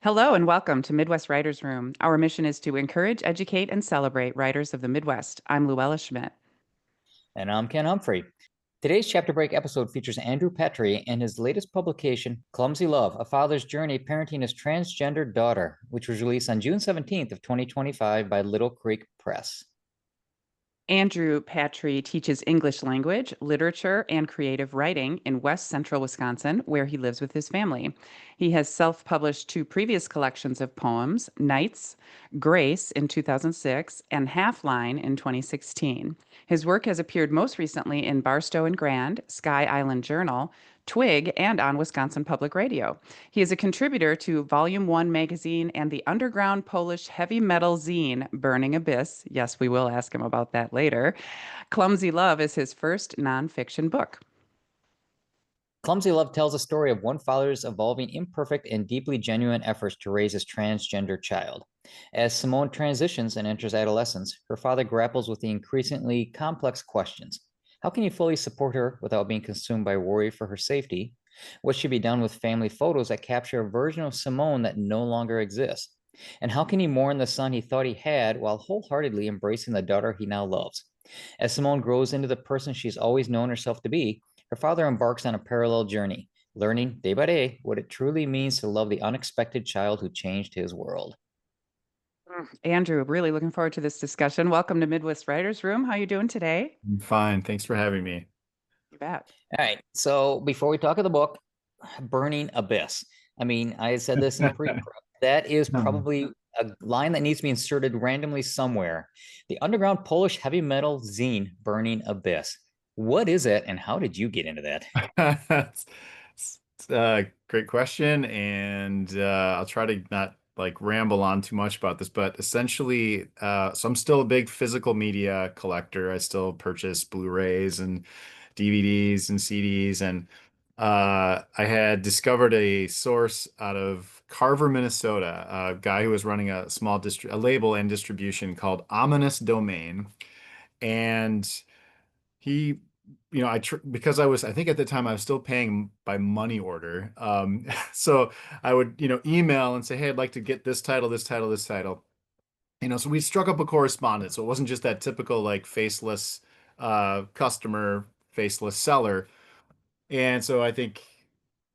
Hello and welcome to Midwest Writers Room. Our mission is to encourage, educate, and celebrate writers of the Midwest. I'm Luella Schmidt. And I'm Ken Humphrey. Today's chapter break episode features Andrew Patrie and his latest publication, Clumsy Love, A Father's Journey Parenting His Transgender Daughter, which was released on June 17th of 2025 by Little Creek Press. Andrew Patrie teaches English language, literature, and creative writing in West Central Wisconsin, where he lives with his family. He has self published two previous collections of poems, Nights, Grace in 2006, and Half Line in 2016. His work has appeared most recently in Barstow and Grand, Sky Island Journal, Twig, and on Wisconsin Public Radio. He is a contributor to Volume 1 magazine and the underground Polish heavy metal zine Burning Abyss. Yes, we will ask him about that later. Clumsy Love is his first nonfiction book. Clumsy Love tells a story of one father's evolving imperfect and deeply genuine efforts to raise his transgender child. As Simone transitions and enters adolescence, her father grapples with the increasingly complex questions. How can you fully support her without being consumed by worry for her safety? What should be done with family photos that capture a version of Simone that no longer exists? And how can he mourn the son he thought he had while wholeheartedly embracing the daughter he now loves? As Simone grows into the person she's always known herself to be, her father embarks on a parallel journey, learning day by day what it truly means to love the unexpected child who changed his world. Andrew, really looking forward to this discussion. Welcome to Midwest Writers Room. How you doing today? I'm fine. Thanks for having me. You bet. All right. So before we talk of the book, Burning Abyss. I mean, I had said this in pre that is probably a line that needs to be inserted randomly somewhere. The underground Polish heavy metal zine Burning Abyss. What is it and how did you get into that? It's a great question, and I'll try to not like ramble on too much about this, but essentially, so I'm still a big physical media collector. I still purchase Blu-rays and DVDs and CDs, and I had discovered a source out of Carver, Minnesota, a guy who was running a label and distribution called Ominous Domain, and he, because I think at the time I was still paying by money order. So I would, email and say, hey, I'd like to get this title, this title, this title. So we struck up a correspondence. So it wasn't just that typical like faceless customer, faceless seller. And so I think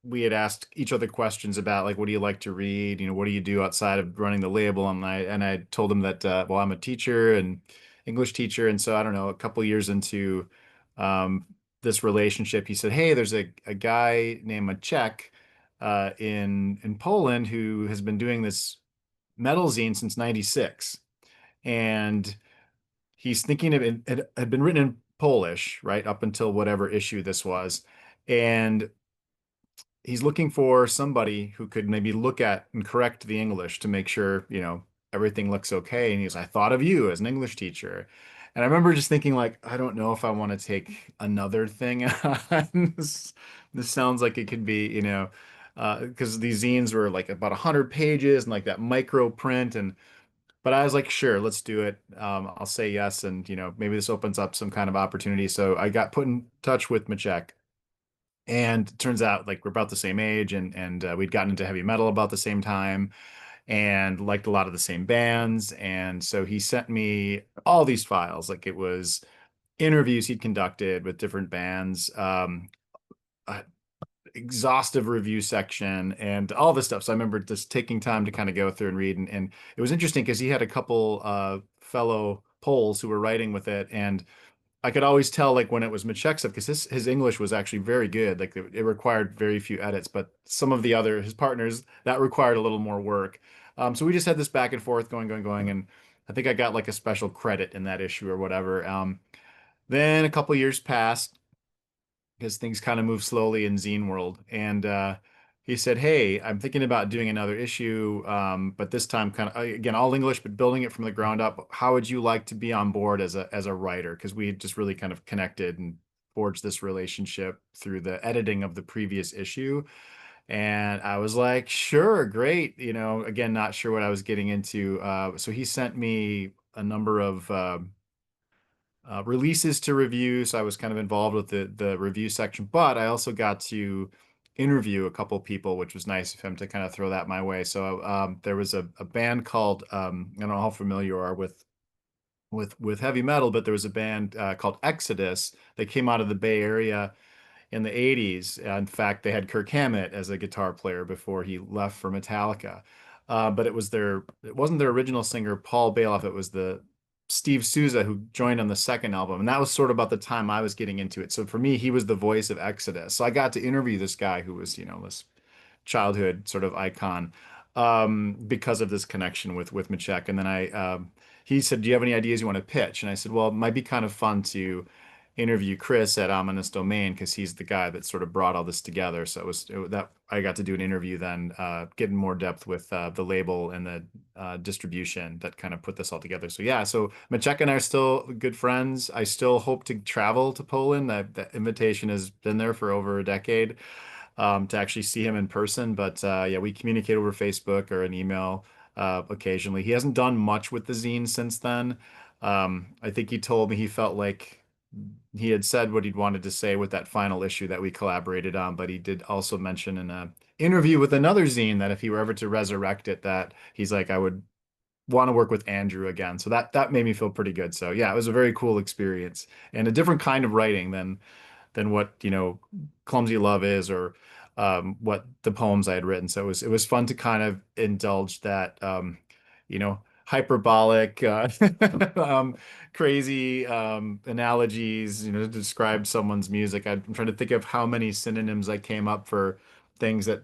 we had asked each other questions about like, what do you like to read? What do you do outside of running the label? And I told him that well, I'm a teacher and English teacher, and so I don't know, a couple years into this relationship, he said, "Hey, there's a guy named Maciek in Poland who has been doing this metal zine since '96, and he's thinking of it had been written in Polish, right, up until whatever issue this was, and he's looking for somebody who could maybe look at and correct the English to make sure, everything looks okay." And I thought of you as an English teacher. And I remember just thinking like, I don't know if I want to take another thing on this. This sounds like it could be, because these zines were like about 100 pages and like that micro print. But I was like, sure, let's do it. I'll say yes. And, maybe this opens up some kind of opportunity. So I got put in touch with Maciek. And it turns out like we're about the same age, and we'd gotten into heavy metal about the same time and liked a lot of the same bands. And so he sent me all these files. Like it was interviews he'd conducted with different bands, a exhaustive review section and all this stuff. So I remember just taking time to kind of go through and read. And it was interesting because he had a couple fellow Poles who were writing with it. And I could always tell like when it was Maciek's stuff because his English was actually very good. Like it required very few edits, but some of the other his partners that required a little more work. So we just had this back and forth going, and I think I got like a special credit in that issue or whatever. Then a couple years passed because things kind of move slowly in zine world, and he said, "Hey, I'm thinking about doing another issue, but this time kind of again all English, but building it from the ground up. How would you like to be on board as a writer? Because we had just really kind of connected and forged this relationship through the editing of the previous issue." And I was like, "Sure, great." Again, not sure what I was getting into. So he sent me a number of releases to review. So I was kind of involved with the review section, but I also got to interview a couple people, which was nice of him to kind of throw that my way. So there was a band called I don't know how familiar you are with heavy metal, but there was a band called Exodus that came out of the Bay Area in the 80s. In fact, they had Kirk Hammett as a guitar player before he left for Metallica. But it wasn't their original singer, Paul Bailoff. It was the Steve Souza who joined on the second album. And that was sort of about the time I was getting into it. So for me, he was the voice of Exodus. So I got to interview this guy who was, this childhood sort of icon because of this connection with Machek. And then he said, "Do you have any ideas you want to pitch?" And I said, "Well, it might be kind of fun to interview Chris at Ominous Domain because he's the guy that sort of brought all this together." So that I got to do an interview then, getting more depth with the label and the distribution that kind of put this all together. So yeah, so Machek and I are still good friends. I still hope to travel to Poland. That invitation has been there for over a decade to actually see him in person. But yeah, we communicate over Facebook or an email occasionally. He hasn't done much with the zine since then. I think he told me he felt like he had said what he'd wanted to say with that final issue that we collaborated on, but he did also mention in a interview with another zine that if he were ever to resurrect it, that he's like, I would want to work with Andrew again. So that made me feel pretty good. So yeah, it was a very cool experience and a different kind of writing than what Clumsy Love is or what the poems I had written. So it was fun to kind of indulge that hyperbolic crazy analogies to describe someone's music. I'm trying to think of how many synonyms I came up for things that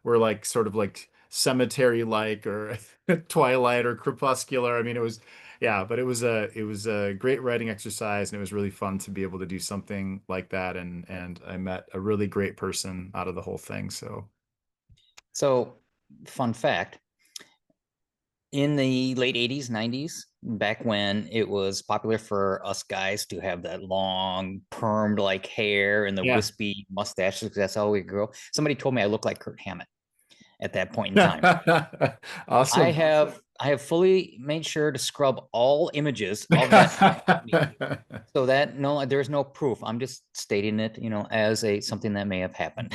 were like sort of like cemetery like or twilight or crepuscular. I mean, it was yeah, but it was a great writing exercise, and it was really fun to be able to do something like that. And I met a really great person out of the whole thing. So So, fun fact, in the late 80s, 90s, back when it was popular for us guys to have that long permed like hair and the yeah, wispy mustaches, because that's how we grow. Somebody told me I look like Kurt Hammett at that point in time. I awesome. have I have fully made sure to scrub all images of that time so that no, there's no proof. I'm just stating it, as a something that may have happened.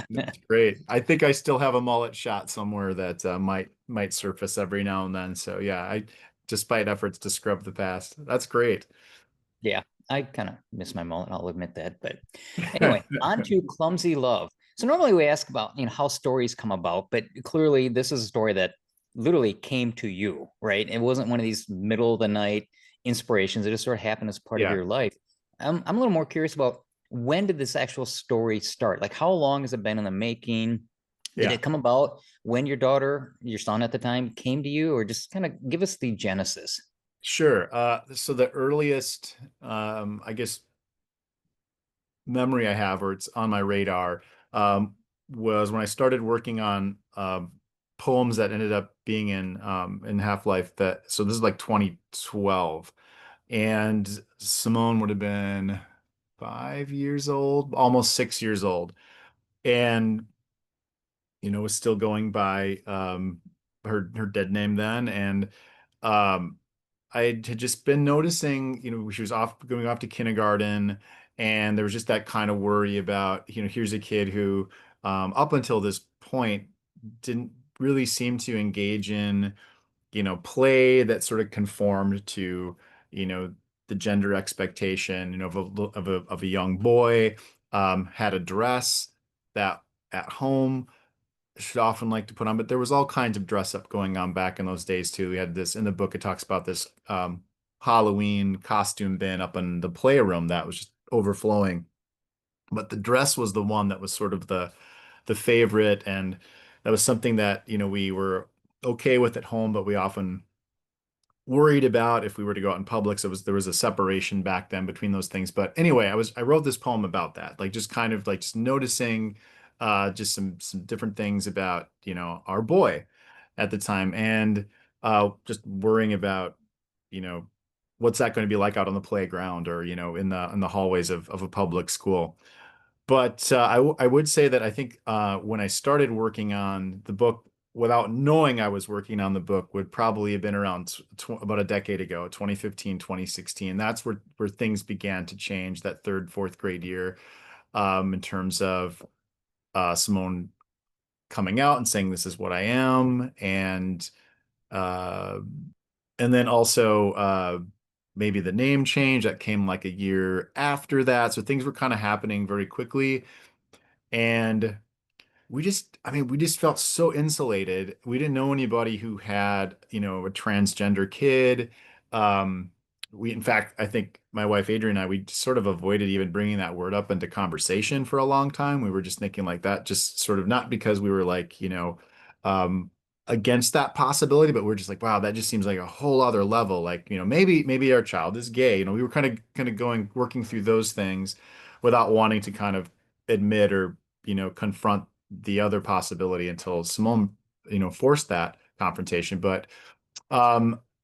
That's great. I think I still have a mullet shot somewhere that might surface every now and then. So yeah, despite efforts to scrub the past, that's great. Yeah, I kind of miss my mullet, I'll admit that. But anyway, on to Clumsy Love. So normally we ask about, how stories come about, but clearly this is a story that literally came to you, right? It wasn't one of these middle of the night inspirations. It just sort of happened as part of Yeah, your life. I'm a little more curious about when did this actual story start? Like how long has it been in the making? Did yeah. it come about when your son at the time came to you, or just kind of give us the genesis? Sure. So the earliest, I guess, memory I have, or it's on my radar, was when I started working on poems that ended up being in Half-Life. So this is like 2012, and Simone would have been 5 years old, almost 6 years old, and was still going by her dead name then, and um, I had just been noticing, she was going off to kindergarten, and there was just that kind of worry about, here's a kid who, up until this point, didn't really seem to engage in, play that sort of conformed to, you know, the gender expectation, of a young boy, had a dress that at home should often like to put on, but there was all kinds of dress up going on back in those days too. We had this in the book, it talks about this Halloween costume bin up in the playroom that was just overflowing. But the dress was the one that was sort of the favorite, and that was something that, we were okay with at home, but we often worried about if we were to go out in public. So there was a separation back then between those things. But anyway, I wrote this poem about that, like just kind of like just noticing just some different things about, our boy at the time, and just worrying about, you know, what's that going to be like out on the playground or, in the hallways of a public school. But I would say that I think when I started working on the book, without knowing I was working on the book, would probably have been around about a decade ago, 2015, 2016. That's where things began to change that third, fourth grade year, in terms of Simone coming out and saying this is what I am, uh, and then also maybe the name change that came like a year after that. So things were kind of happening very quickly, and we just felt so insulated. We didn't know anybody who had, a transgender kid. Um, in fact, I think my wife Adrienne and I, we sort of avoided even bringing that word up into conversation for a long time. We were just thinking like that, just sort of not because we were like, um, against that possibility, but we're just like, wow, that just seems like a whole other level. Like, maybe our child is gay. We were kind of working through those things without wanting to kind of admit or confront the other possibility until Simone, forced that confrontation. But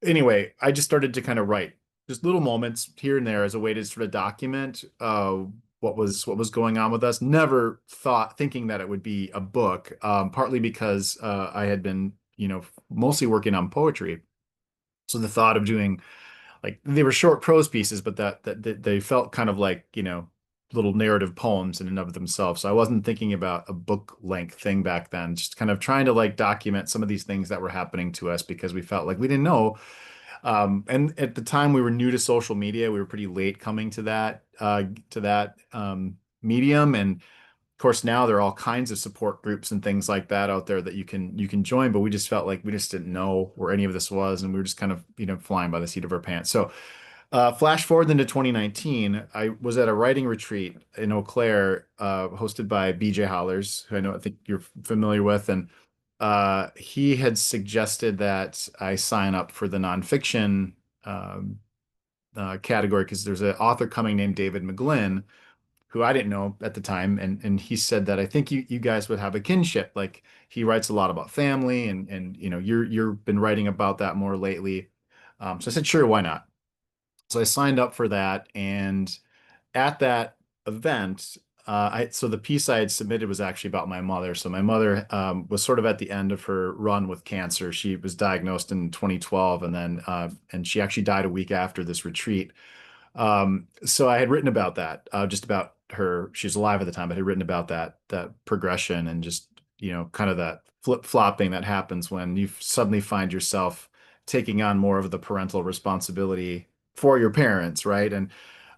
anyway, I just started to kind of write just little moments here and there as a way to sort of document what was going on with us. Never thinking that it would be a book, partly because I had been, mostly working on poetry. So the thought of doing like they were short prose pieces, but that they felt kind of like, little narrative poems in and of themselves. So I wasn't thinking about a book length thing back then, just kind of trying to like document some of these things that were happening to us because we felt like we didn't know. And at the time we were new to social media, we were pretty late coming to that medium. And of course now there are all kinds of support groups and things like that out there that you can join, but we just felt like we just didn't know where any of this was, and we were just kind of, flying by the seat of our pants. So flash forward into 2019, I was at a writing retreat in Eau Claire, hosted by BJ Hollers, who I think you're familiar with, and he had suggested that I sign up for the nonfiction um, category because there's an author coming named David McGlynn, who I didn't know at the time, and he said that I think you guys would have a kinship. Like he writes a lot about family, and you've been writing about that more lately. So I said, sure, why not? So I signed up for that, and at that event, so the piece I had submitted was actually about my mother. So my mother was sort of at the end of her run with cancer. She was diagnosed in 2012, and she actually died a week after this retreat. So I had written about that, just about her. She's alive at the time, but I had written about that progression and just, kind of that flip-flopping that happens when you suddenly find yourself taking on more of the parental responsibility for your parents, right?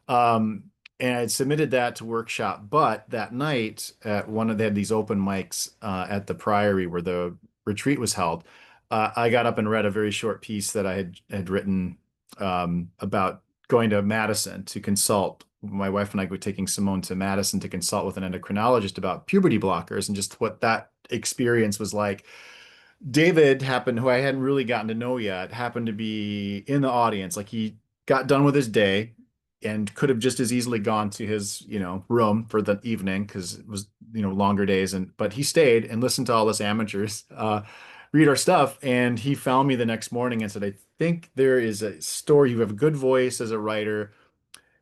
Um, and I had submitted that to workshop, but that night at they had these open mics at the Priory where the retreat was held. I got up and read a very short piece that I had written about going to Madison to consult. My wife and I were taking Simone to Madison to consult with an endocrinologist about puberty blockers and just what that experience was like. David happened, who I hadn't really gotten to know yet, happened to be in the audience. Like he got done with his day and could have just as easily gone to his, room for the evening because it was, longer days. But he stayed and listened to all us amateurs read our stuff. And he found me the next morning and said, I think there is a story. You have a good voice as a writer.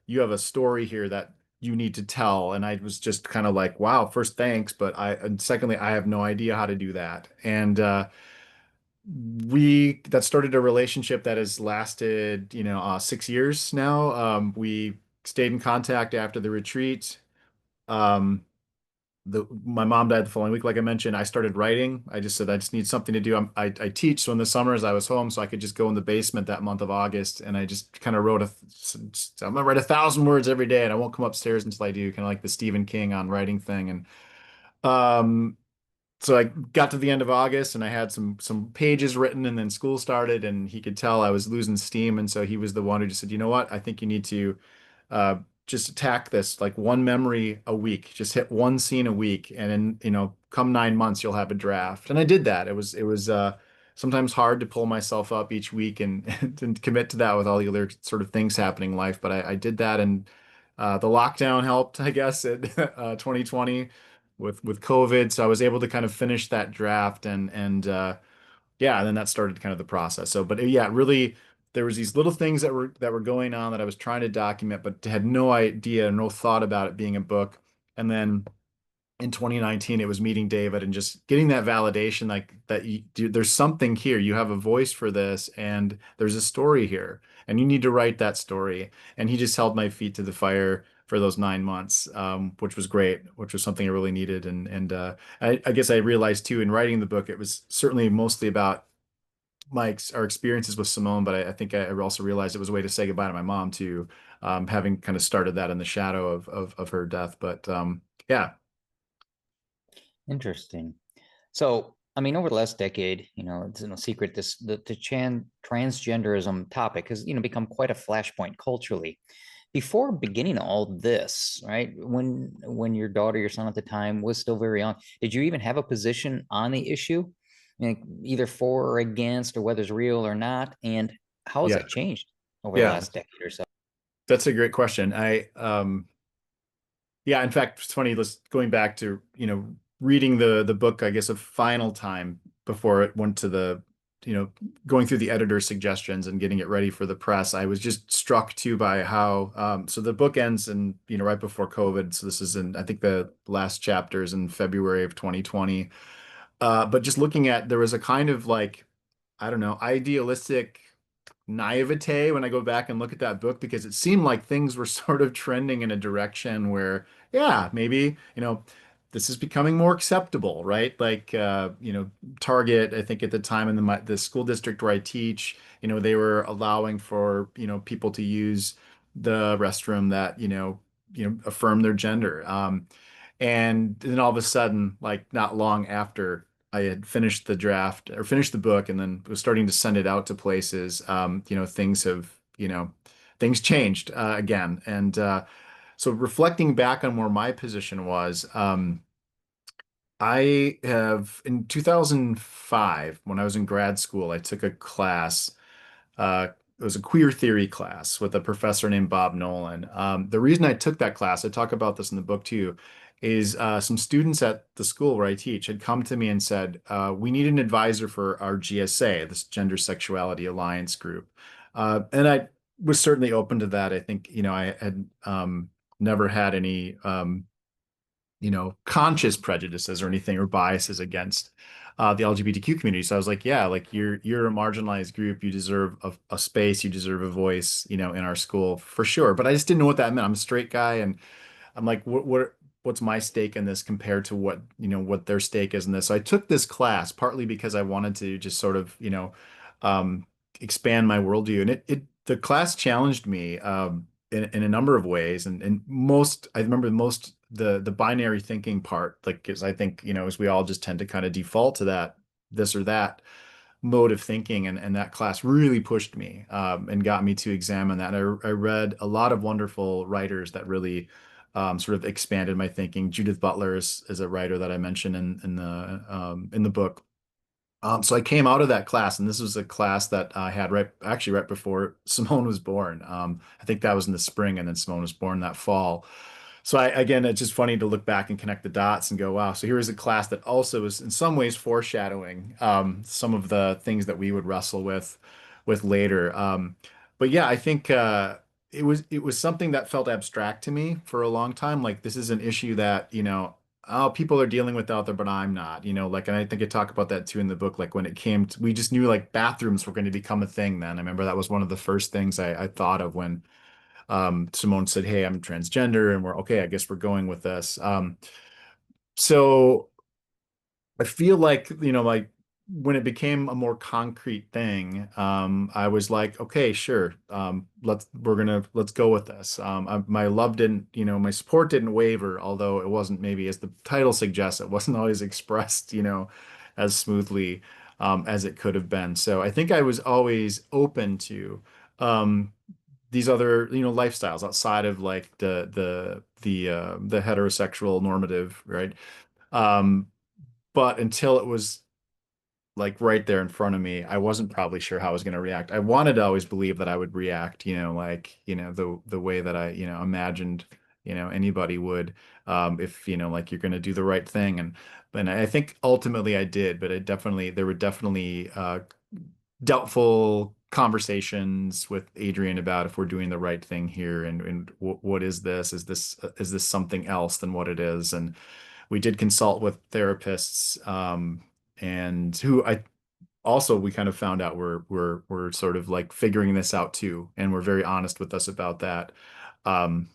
You have a story here that you need to tell. And I was just kind of like, wow, first, thanks. And secondly, I have no idea how to do that. And, that started a relationship that has lasted, 6 years now. We stayed in contact after the retreat. Um, my mom died the following week, like I mentioned. I started writing. I just said I just need something to do. I teach, so in the summers I was home, so I could just go in the basement that month of August, and I just kind of wrote I'm gonna write 1,000 words every day, and I won't come upstairs until I do, kind of like the Stephen King on writing thing. And um, so I got to the end of August and I had some pages written, and then school started and he could tell I was losing steam, and so he was the one who just said, "You know what? I think you need to uh just attack this like one memory a week. Just hit one scene a week, and then, come 9 months you'll have a draft." And I did that. It was sometimes hard to pull myself up each week and and commit to that with all the other sort of things happening in life, but I did that. And the lockdown helped, I guess, at 2020 with COVID. So I was able to kind of finish that draft, and yeah, and then that started kind of the process. So, but yeah, really, there was these little things that were going on that I was trying to document, but had no idea, no thought about it being a book. And then in 2019, it was meeting David and just getting that validation, like that there's something here. You have a voice for this, and there's a story here, and you need to write that story. And he just held my feet to the fire for those 9 months, which was great, which was something I really needed. I guess I realized too in writing the book, it was certainly mostly about our experiences with Simone, but I think I also realized it was a way to say goodbye to my mom too, having kind of started that in the shadow of her death. But yeah, Interesting. So, I mean, over the last decade, it's no secret the transgenderism topic has, become quite a flashpoint culturally. Before beginning all this, right? When your daughter, your son at the time was still very young, did you even have a position on the issue, either for or against, or whether it's real or not? And how has yeah, that changed over the yeah. last decade or so? That's a great question. Yeah, in fact, it's funny, let's going back to, reading the book, I guess, a final time before it went to you know, going through the editor's suggestions and getting it ready for the press. I was just struck too by how so the book ends in, right before COVID. So this is in, I think the last chapter is in February of 2020. But just looking at, there was a kind of like, I don't know, idealistic naivete when I go back and look at that book because it seemed like things were sort of trending in a direction where, yeah, maybe, this is becoming more acceptable, right? Like, Target, I think at the time in the school district where I teach, they were allowing for, people to use the restroom that, affirm their gender. And then all of a sudden, like not long after I had finished the draft or finished the book and then was starting to send it out to places, things have, things changed again. And so reflecting back on where my position was, I have in 2005, when I was in grad school, I took a class. It was a queer theory class with a professor named Bob Nolan. The reason I took that class, I talk about this in the book too, is some students at the school where I teach had come to me and said, we need an advisor for our GSA, this Gender Sexuality Alliance group. And I was certainly open to that. I think, I had never had any conscious prejudices or anything or biases against the LGBTQ community. So I was like, yeah, like you're a marginalized group. You deserve a space. You deserve a voice, in our school for sure. But I just didn't know what that meant. I'm a straight guy, and I'm like, what's my stake in this compared to what their stake is in this? So I took this class partly because I wanted to just sort of, um, expand my worldview, and the class challenged me in a number of ways, and most I remember most the binary thinking part, like because I think as we all just tend to kind of default to that this or that mode of thinking, and that class really pushed me and got me to examine that. And I read a lot of wonderful writers that really sort of expanded my thinking. Judith Butler is a writer that I mentioned in the book. So I came out of that class, and this was a class that I had actually right before Simone was born. I think that was in the spring, and then Simone was born that fall. So again, it's just funny to look back and connect the dots and go, wow. So here is a class that also is in some ways foreshadowing some of the things that we would wrestle with later. But yeah, I think it was something that felt abstract to me for a long time. Like this is an issue that oh, people are dealing with out there, but I'm not, like, and I think I talk about that too in the book. Like when it came to, we just knew like bathrooms were going to become a thing then. I remember that was one of the first things I thought of when Simone said, hey, I'm transgender, and we're okay, I guess we're going with this. So I feel like, like when it became a more concrete thing, I was like, okay, sure. Let's go with this. My love didn't, my support didn't waver, although it wasn't maybe as the title suggests, it wasn't always expressed, as smoothly, as it could have been. So I think I was always open to, these other, lifestyles outside of like the heterosexual normative, right? Um, but until it was like right there in front of me, I wasn't probably sure how I was going to react. I wanted to always believe that I would react, like, the way that I, imagined, anybody would, if, like you're going to do the right thing. And I think ultimately I did, but there were definitely, doubtful conversations with Adrian about if we're doing the right thing here, and what is this? Is this something else than what it is? And we did consult with therapists, and who I also we kind of found out we're sort of like figuring this out too, and we're very honest with us about that. Um,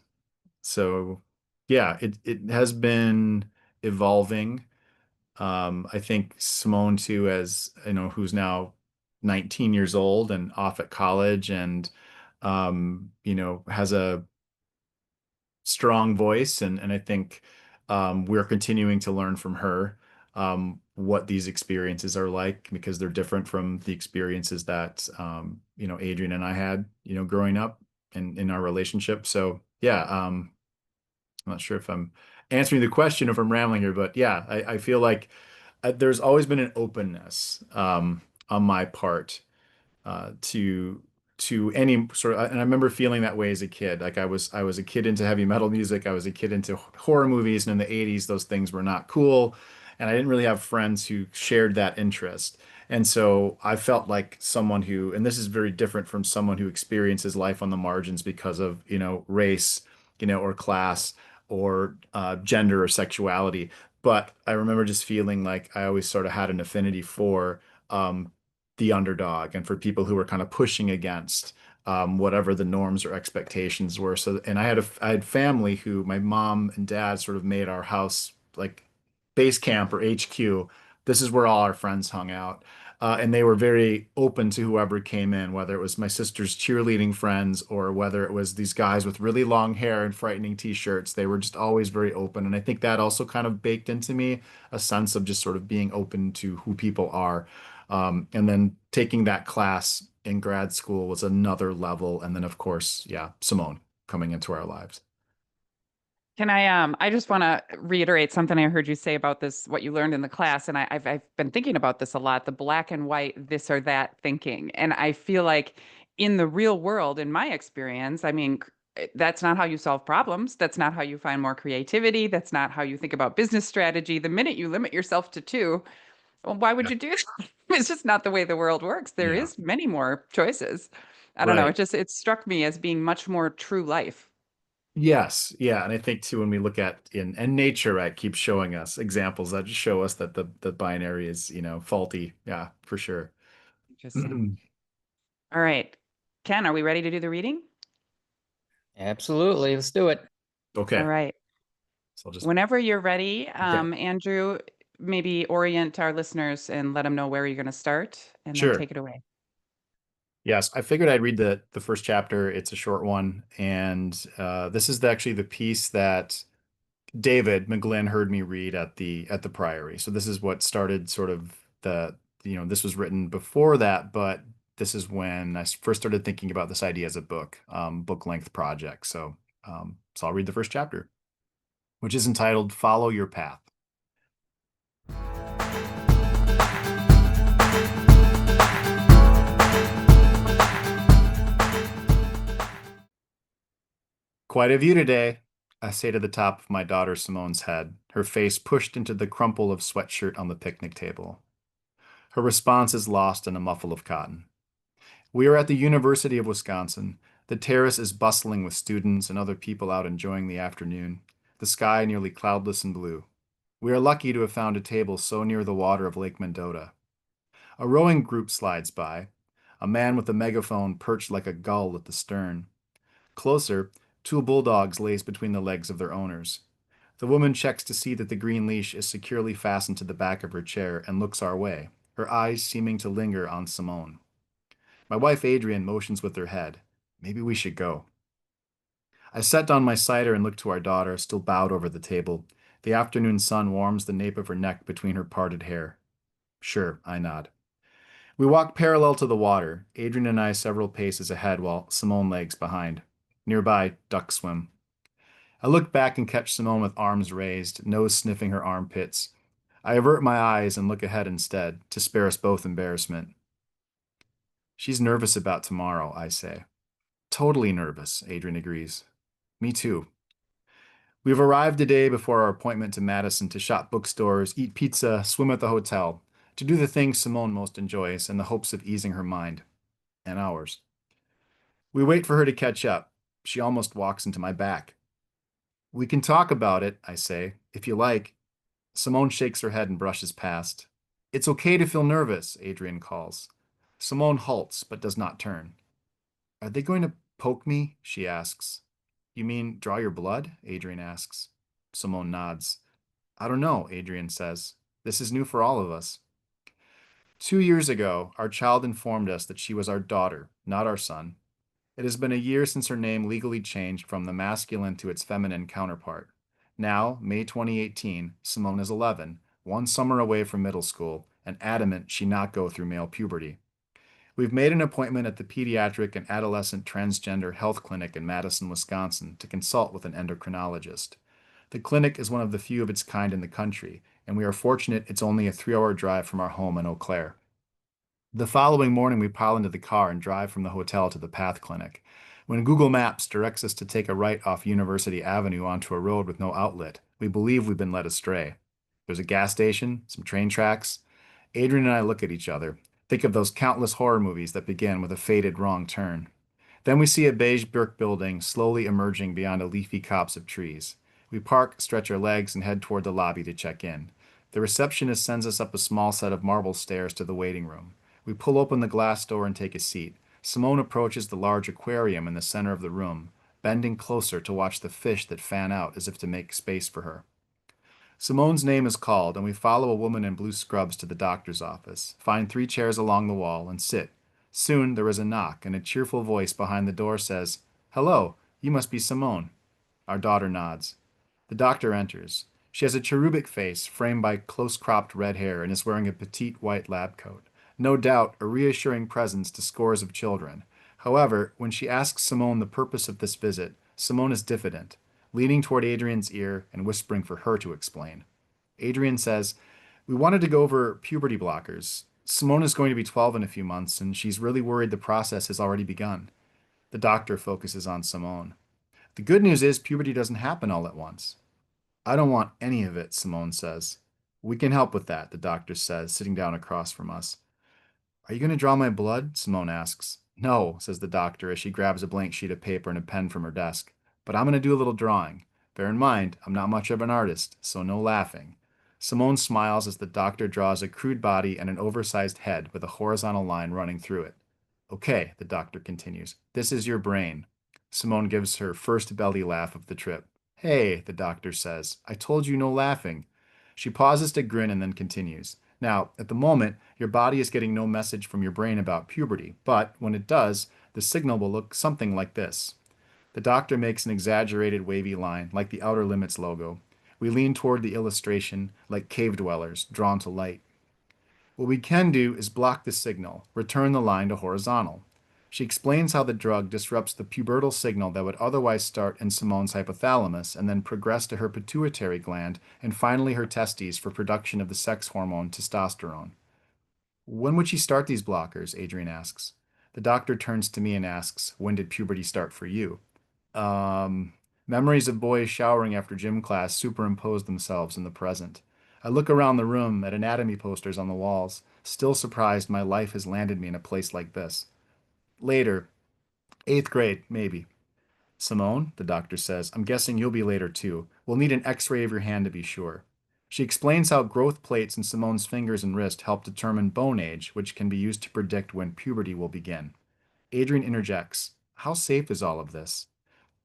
So yeah, it has been evolving. I think Simone too, as you know, who's now 19 years old and off at college and has a strong voice and I think we're continuing to learn from her what these experiences are like because they're different from the experiences that Adrian and I had, growing up in our relationship. So yeah, I'm not sure if I'm answering the question or if I'm rambling here, but yeah, I feel like there's always been an openness on my part to any sort of, and I remember feeling that way as a kid. Like I was a kid into heavy metal music. I was a kid into horror movies, and in the 80s, those things were not cool. And I didn't really have friends who shared that interest. And so I felt like someone who, and this is very different from someone who experiences life on the margins because of, race, or class or gender or sexuality. But I remember just feeling like I always sort of had an affinity for the underdog and for people who were kind of pushing against whatever the norms or expectations were. So, and I had family who my mom and dad sort of made our house like base camp or HQ. This is where all our friends hung out. And they were very open to whoever came in, whether it was my sister's cheerleading friends or whether it was these guys with really long hair and frightening t-shirts. They were just always very open. And I think that also kind of baked into me a sense of just sort of being open to who people are. And then taking that class in grad school was another level. And then, of course, yeah, Simone coming into our lives. Can I just want to reiterate something I heard you say about this, what you learned in the class, and I've been thinking about this a lot, the black and white, this or that thinking. And I feel like in the real world, in my experience, I mean, that's not how you solve problems. That's not how you find more creativity. That's not how you think about business strategy. The minute you limit yourself to two, well, why would Yeah. you do that? It's just not the way the world works. There Yeah. is many more choices. I don't know. Right. It struck me as being much more true life. Yes. Yeah. And I think too, when we look at in and nature, right, keeps showing us examples that just show us that the binary is, faulty. Yeah, for sure. Interesting. All right. Ken, are we ready to do the reading? Absolutely. Let's do it. All Okay. right. So I'll just Whenever you're ready, okay. Andrew, maybe orient our listeners and let them know where you're going to start and then Sure. take it away. Yes, I figured I'd read the first chapter. It's a short one, and this is actually the piece that David McGlynn heard me read at the Priory. So this is what started sort of this was written before that, but this is when I first started thinking about this idea as a book length project. So I'll read the first chapter, which is entitled "Follow Your Path." Quite a view today, I say to the top of my daughter Simone's head, her face pushed into the crumple of sweatshirt on the picnic table. Her response is lost in a muffle of cotton. We are at the University of Wisconsin. The terrace is bustling with students and other people out enjoying the afternoon, the sky nearly cloudless and blue. We are lucky to have found a table so near the water of Lake Mendota. A rowing group slides by, a man with a megaphone perched like a gull at the stern. Closer, two bulldogs lace between the legs of their owners. The woman checks to see that the green leash is securely fastened to the back of her chair and looks our way, her eyes seeming to linger on Simone. My wife Adrienne motions with her head. Maybe we should go. I set down my cider and look to our daughter, still bowed over the table. The afternoon sun warms the nape of her neck between her parted hair. Sure, I nod. We walk parallel to the water, Adrienne and I several paces ahead while Simone lags behind. Nearby, ducks swim. I look back and catch Simone with arms raised, nose sniffing her armpits. I avert my eyes and look ahead instead, to spare us both embarrassment. She's nervous about tomorrow, I say. Totally nervous, Adrian agrees. Me too. We've arrived a day before our appointment to Madison to shop bookstores, eat pizza, swim at the hotel, to do the things Simone most enjoys in the hopes of easing her mind and ours. We wait for her to catch up. She almost walks into my back. We can talk about it, I say, if you like. Simone shakes her head and brushes past. It's okay to feel nervous, Adrian calls. Simone halts but does not turn. Are they going to poke me? She asks. You mean draw your blood? Adrian asks. Simone nods. I don't know, Adrian says. This is new for all of us. 2 years ago, our child informed us that she was our daughter, not our son. It has been a year since her name legally changed from the masculine to its feminine counterpart. Now, May 2018, Simone is 11, one summer away from middle school, and adamant she not go through male puberty. We've made an appointment at the Pediatric and Adolescent Transgender Health Clinic in Madison, Wisconsin to consult with an endocrinologist. The clinic is one of the few of its kind in the country, and we are fortunate it's only a 3 hour drive from our home in Eau Claire. The following morning, we pile into the car and drive from the hotel to the Path Clinic. When Google Maps directs us to take a right off University Avenue onto a road with no outlet, we believe we've been led astray. There's a gas station, some train tracks. Adrian and I look at each other, think of those countless horror movies that begin with a fated wrong turn. Then we see a beige brick building slowly emerging beyond a leafy copse of trees. We park, stretch our legs, and head toward the lobby to check in. The receptionist sends us up a small set of marble stairs to the waiting room. We pull open the glass door and take a seat. Simone approaches the large aquarium in the center of the room, bending closer to watch the fish that fan out as if to make space for her. Simone's name is called, and we follow a woman in blue scrubs to the doctor's office, find 3 chairs along the wall, and sit. Soon there is a knock, and a cheerful voice behind the door says, "Hello, you must be Simone." Our daughter nods. The doctor enters. She has a cherubic face framed by close cropped red hair and is wearing a petite white lab coat. No doubt a reassuring presence to scores of children. However, when she asks Simone the purpose of this visit, Simone is diffident, leaning toward Adrian's ear and whispering for her to explain. Adrian says, "We wanted to go over puberty blockers. Simone is going to be 12 in a few months, and she's really worried the process has already begun." The doctor focuses on Simone. "The good news is puberty doesn't happen all at once." "I don't want any of it," Simone says. "We can help with that," the doctor says, sitting down across from us. "Are you going to draw my blood?" Simone asks. "No," says the doctor as she grabs a blank sheet of paper and a pen from her desk. "But I'm going to do a little drawing. Bear in mind, I'm not much of an artist, so no laughing." Simone smiles as the doctor draws a crude body and an oversized head with a horizontal line running through it. "Okay," the doctor continues, "this is your brain." Simone gives her first belly laugh of the trip. "Hey," the doctor says, "I told you no laughing." She pauses to grin and then continues. "Now, at the moment, your body is getting no message from your brain about puberty, but when it does, the signal will look something like this." The doctor makes an exaggerated wavy line, like the Outer Limits logo. We lean toward the illustration, like cave dwellers, drawn to light. "What we can do is block the signal, return the line to horizontal." She explains how the drug disrupts the pubertal signal that would otherwise start in Simone's hypothalamus and then progress to her pituitary gland and finally her testes for production of the sex hormone testosterone. "When would she start these blockers?" Adrian asks. The doctor turns to me and asks, "When did puberty start for you?" Um, Memories of boys showering after gym class superimpose themselves in the present. I look around the room at anatomy posters on the walls, still surprised my life has landed me in a place like this. "Later. 8th grade, maybe." "Simone," the doctor says, "I'm guessing you'll be later too. We'll need an x-ray of your hand to be sure." She explains how growth plates in Simone's fingers and wrist help determine bone age, which can be used to predict when puberty will begin. Adrian interjects, "How safe is all of this?"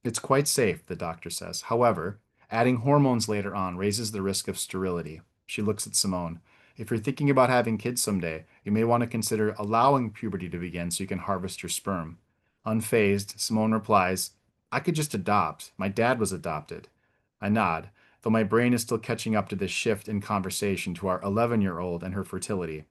"It's quite safe," the doctor says. "However, adding hormones later on raises the risk of sterility." She looks at Simone. "If you're thinking about having kids someday, you may want to consider allowing puberty to begin so you can harvest your sperm." Unfazed, Simone replies, "I could just adopt. My dad was adopted." I nod, though my brain is still catching up to this shift in conversation to our 11-year-old and her fertility.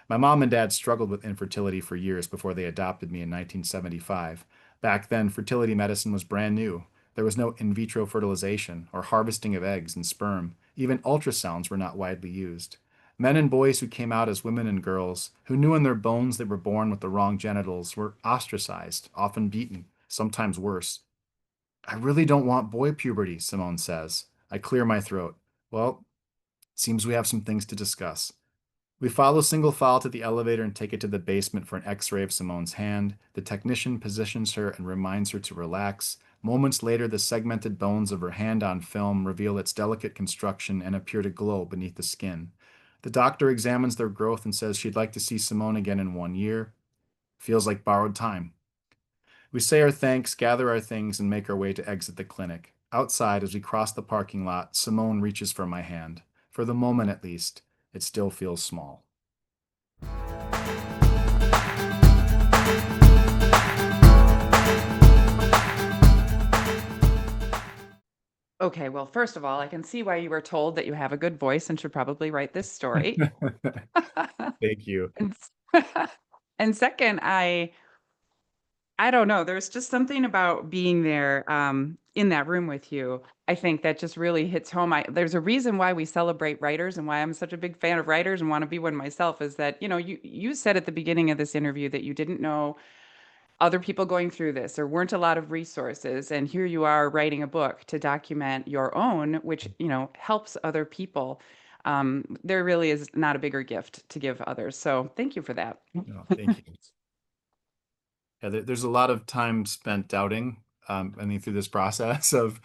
My mom and dad struggled with infertility for years before they adopted me in 1975. Back then, fertility medicine was brand new. There was no in vitro fertilization or harvesting of eggs and sperm. Even ultrasounds were not widely used. Men and boys who came out as women and girls, who knew in their bones they were born with the wrong genitals, were ostracized, often beaten, sometimes worse. "I really don't want boy puberty," Simone says. I clear my throat. "Well, seems we have some things to discuss." We follow single file to the elevator and take it to the basement for an x-ray of Simone's hand. The technician positions her and reminds her to relax. Moments later, the segmented bones of her hand on film reveal its delicate construction and appear to glow beneath the skin. The doctor examines their growth and says she'd like to see Simone again in 1 year. Feels like borrowed time. We say our thanks, gather our things, and make our way to exit the clinic. Outside, as we cross the parking lot, Simone reaches for my hand. For the moment, at least, it still feels small. Okay, well, first of all, I can see why you were told that you have a good voice and should probably write this story. Thank you. And, and second, I don't know. There's just something about being there in that room with you. I think that just really hits home. There's a reason why we celebrate writers and why I'm such a big fan of writers and want to be one myself is that, you said at the beginning of this interview that you didn't know other people going through this. There weren't a lot of resources. And here you are writing a book to document your own, which, helps other people. There really is not a bigger gift to give others. So thank you for that. No, thank you. Yeah, there's a lot of time spent doubting, I mean, through this process of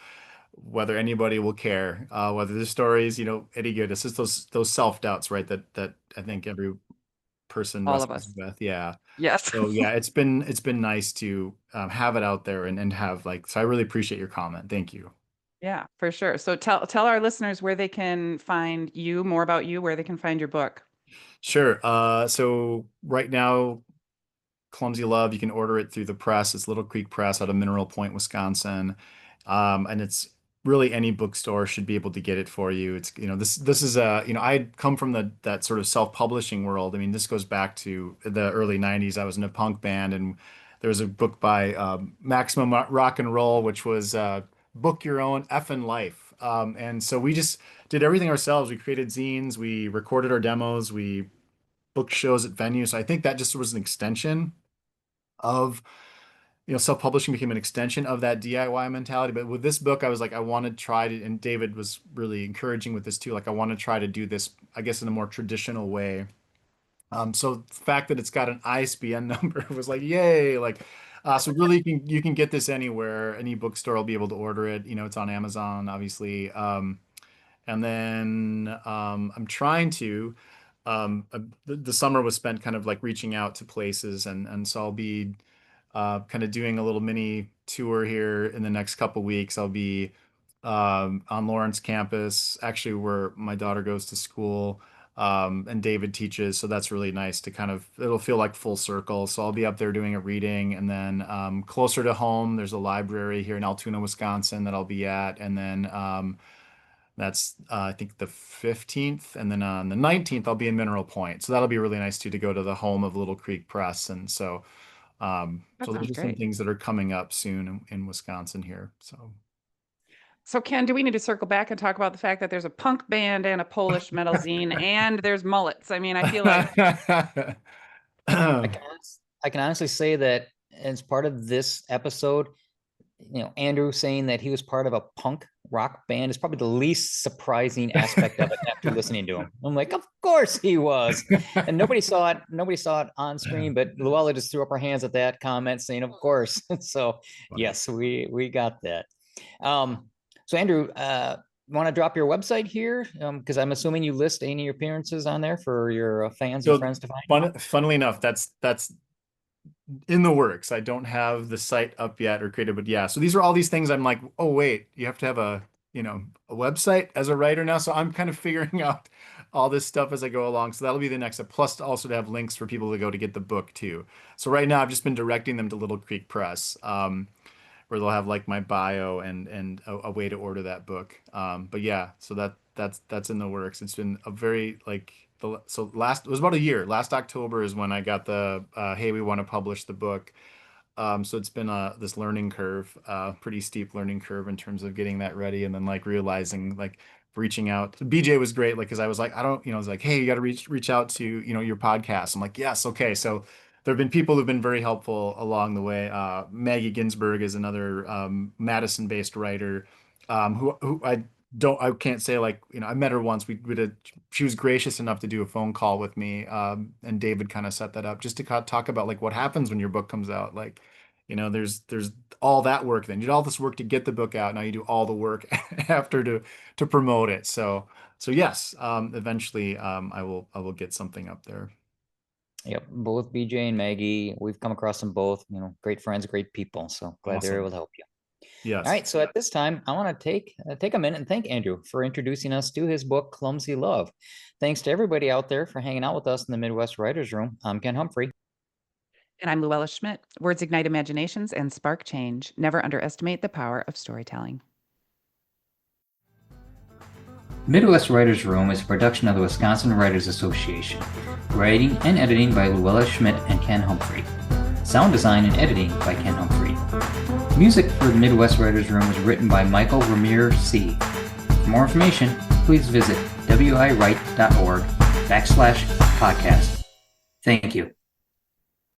whether anybody will care, whether the stories, any good. It's just those self-doubts, right? That I think every person All of wrestles us. with. Yeah. Yes. So yeah, it's been nice to have it out there and have so I really appreciate your comment. Thank you. Yeah, for sure. So tell our listeners where they can find you, more about you, where they can find your book. Sure. So right now, Clumsy Love, you can order it through the press. It's Little Creek Press out of Mineral Point, Wisconsin. And it's really any bookstore should be able to get it for you. It's, this is I come from that sort of self-publishing world. I mean, this goes back to the early 90s. I was in a punk band and there was a book by Maximum Rock and Roll, which was Book Your Own Effin' Life. And so we just did everything ourselves. We created zines, we recorded our demos, we booked shows at venues. So I think that just was an extension of self-publishing became an extension of that DIY mentality. But with this book, I was like, I want to try to, and David was really encouraging with this too. Like, I want to try to do this, I guess, in a more traditional way. So the fact that it's got an ISBN number was like, yay! So really, you can get this anywhere. Any bookstore will be able to order it. It's on Amazon, obviously. And then I'm trying to. The summer was spent kind of like reaching out to places, and so I'll be kind of doing a little mini tour here in the next couple weeks. I'll be on Lawrence campus, actually where my daughter goes to school, and David teaches. So that's really nice to it'll feel like full circle. So I'll be up there doing a reading, and then closer to home, there's a library here in Altoona, Wisconsin that I'll be at, and then that's I think the 15th, and then on the 19th I'll be in Mineral Point. So that'll be really nice too to go to the home of Little Creek Press, and That so those sounds are some great. things that are coming up soon in Wisconsin here. So So Ken, do we need to circle back and talk about the fact that there's a punk band and a Polish metal zine and there's mullets? I mean, I feel like I can honestly say that as part of this episode, Andrew saying that he was part of a punk rock band is probably the least surprising aspect of it after listening to him. I'm like, of course he was. And nobody saw it. Nobody saw it on screen, but Luella just threw up her hands at that comment saying, of course. So yes, we got that. So Andrew, want to drop your website here? Because I'm assuming you list any of your appearances on there for your fans and So friends to find. funnily enough, that's in the works. I don't have the site up yet or created, but yeah. So these are all these things I'm like, oh wait, you have to have a website as a writer now. So I'm kind of figuring out all this stuff as I go along. So that'll be the next step. Plus also to have links for people to go to get the book too. So right now I've just been directing them to Little Creek Press. Where they'll have like my bio and a way to order that book. But yeah, so that's in the works. It's been a very so last it was about a year. Last October is when I got the hey, we want to publish the book. So it's been this learning curve, pretty steep learning curve in terms of getting that ready, and then realizing reaching out. BJ was great, because I was like, I don't, I was like, hey, you got to reach out to your podcast. I'm like, yes, okay. So there have been people who've been very helpful along the way. Maggie Ginsberg is another Madison-based writer, who I can't say I met her once. She was gracious enough to do a phone call with me, and David kind of set that up just to talk about what happens when your book comes out. There's all that work. Then you did all this work to get the book out. Now you do all the work after to promote it. So yes, eventually I will get something up there. Yep, both BJ and Maggie. We've come across them both. Great friends, great people. So glad they're able to help you. Yes. All right. So at this time, I want to take a minute and thank Andrew for introducing us to his book, Clumsy Love. Thanks to everybody out there for hanging out with us in the Midwest Writers Room. I'm Ken Humphrey. And I'm Luella Schmidt. Words ignite imaginations and spark change. Never underestimate the power of storytelling. Midwest Writers Room is a production of the Wisconsin Writers Association. Writing and editing by Luella Schmidt and Ken Humphrey. Sound design and editing by Ken Humphrey. Music for the Midwest Writers Room was written by Michael Ramirez C. For more information, please visit wiwrite.org/podcast. Thank you.